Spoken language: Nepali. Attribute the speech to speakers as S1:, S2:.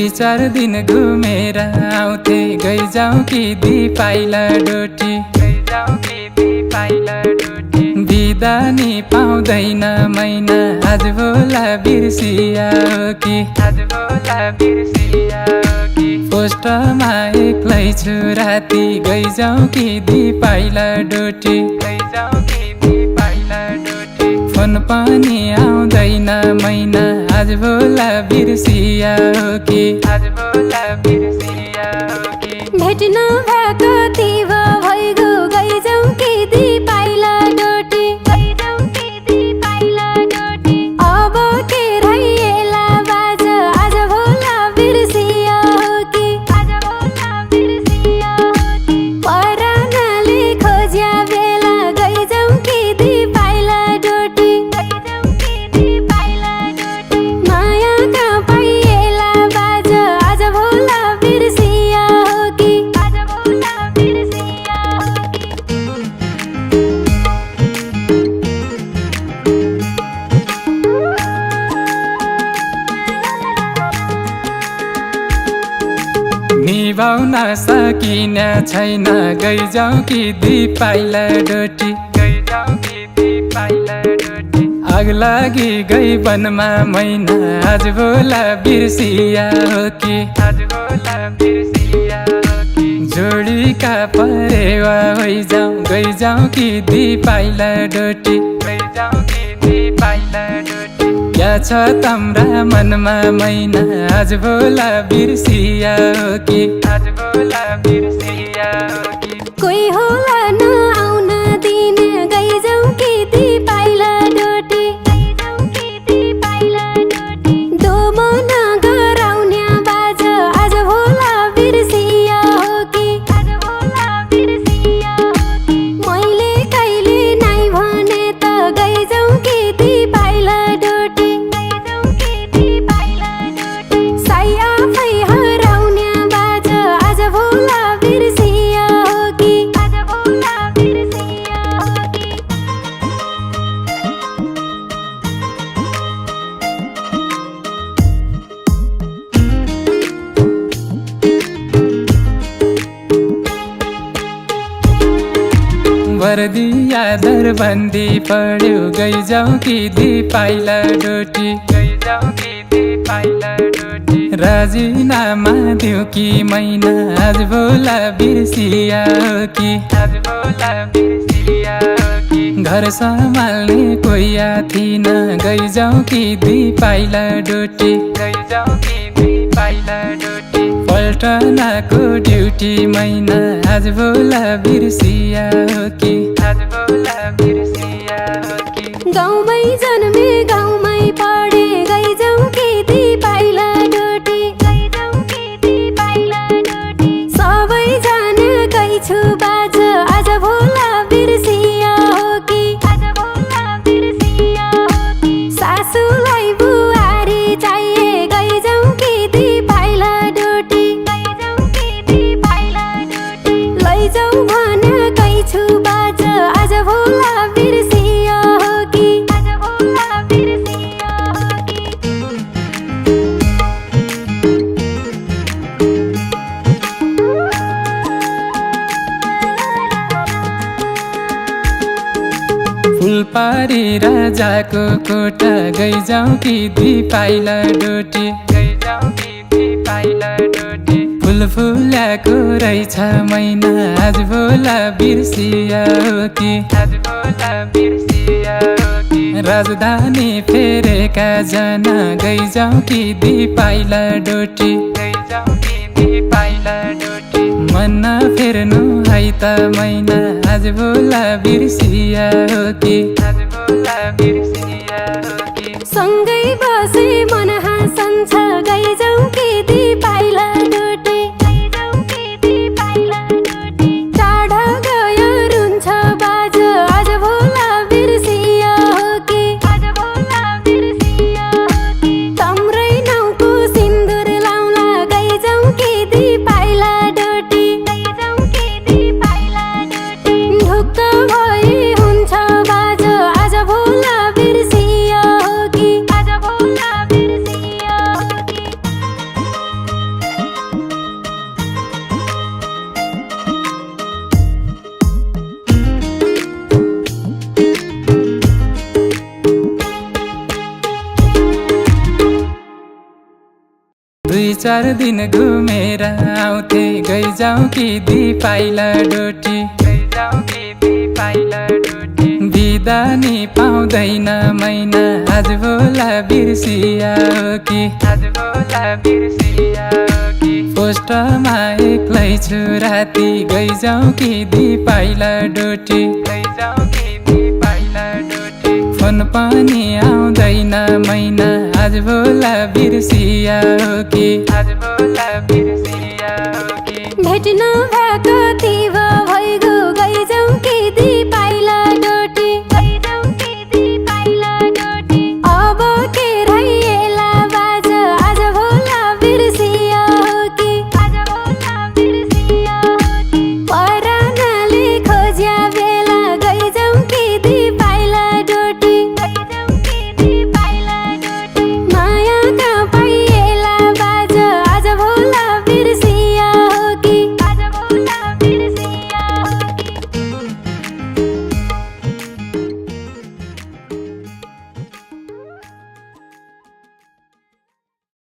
S1: 2-4 दिन घुमेर आउँथे गइजाउँ कि दिपाइला डोटी बिदा नि पाउँदैन मैना आज भोला बिर्सिया हो कि पोस्टमा एक्लै छु राति गइजाउँ कि दिपाइला डोटी फोन पनि आउँदैन मैना आज भोला बिर्सिया हो कि
S2: भेट्नु भएको तिव भइगो गइजाउँ कि दिपाइला डोटी अब के रहिएला बाज आज भोला बिर्सिया हो कि परानाले खोज्या बेला गइजाउँ कि दिपाइला डोटी मायाका पाइएला बाज आज भोला बिर्सिया हो कि
S1: निभाउन सकिने छैन गइजाउँ कि दिपाइला डोटी आग लागि गई वनमा मैना आज भोला बिर्सिया हो कि जोडीका परेवा होइजाउँ गइजाउँ कि दिपाइला डोटी क्या छ तम्रा मनमा मैना आज भोला बिर्सिया हो कि
S2: कोही होला नआउन दिने गइजाउँ कि दिपाइला डोटी दोमो नगराउने बाज आज भोला बिर्सिया हो कि मैले कहिले नाइ भने त गइजाउँ कि दिपाइला डोटी साई आफै हराउने बाज आज भोला बिर्सिया हो कि
S1: वर्दिया दरबन्दी पढ्यो गइजाउँ कि दिपाइला डोटी राजीनामा दिउ कि मैना आज भोला बिर्सिया हो कि घर सम्हाल्ने कोही थिन गइजाउँ कि दिपाइला डोटी पल्टनाको ड्युटी मैना आज भोला बिर्सिया हो कि
S2: गाउँमै जन्मे गाउँमै पढे गइजाउँ कि दिपाइला डोटी सबैजना गइ छु बाज आज भोला बिर्सिया हो कि सासूलाई बुहारी चाहिए गइजाउँ कि दिपाइला डोटी लैजाउँ भने गइ छु बाज आज भोला बिर्सिया हो कि
S1: फुलपारी राजाको कोटा गइजाउँ कि दिपाइला डोटी फुल फुल्याको रहेछ मैना आज भोला बिर्सिया हो कि राजधानी फेरेका जना गइजाउँ कि दिपाइला डोटी मन फेर्नु है त मैना आज भोला बिर्सिया हो कि
S2: सँगै बसे मन हाँसन्छ गइजाउँ कि दिपाइला डोटी टाढा गयो रुन्छ बाज आज भोला बिर्सिया हो कि तम्रै नाउँको सिन्दुर लाउला गइजाउँ कि दिपाइला डोटी ढुक्क भई हुन्छ बाज आज भोला बिर्सिया हो कि
S1: 2-4 दिन घुमेर आउँथे गइजाउँ कि दिपाइला डोटी बिदा नि पाउँदैन मैना आज भोला बिर्सिया हो कि पोस्टमा एक्लै छु राति गइजाउँ कि दिपाइला डोटी फोन पनि आउँदैन मैना आज भोला बिर्सिया हो कि
S2: भेट्न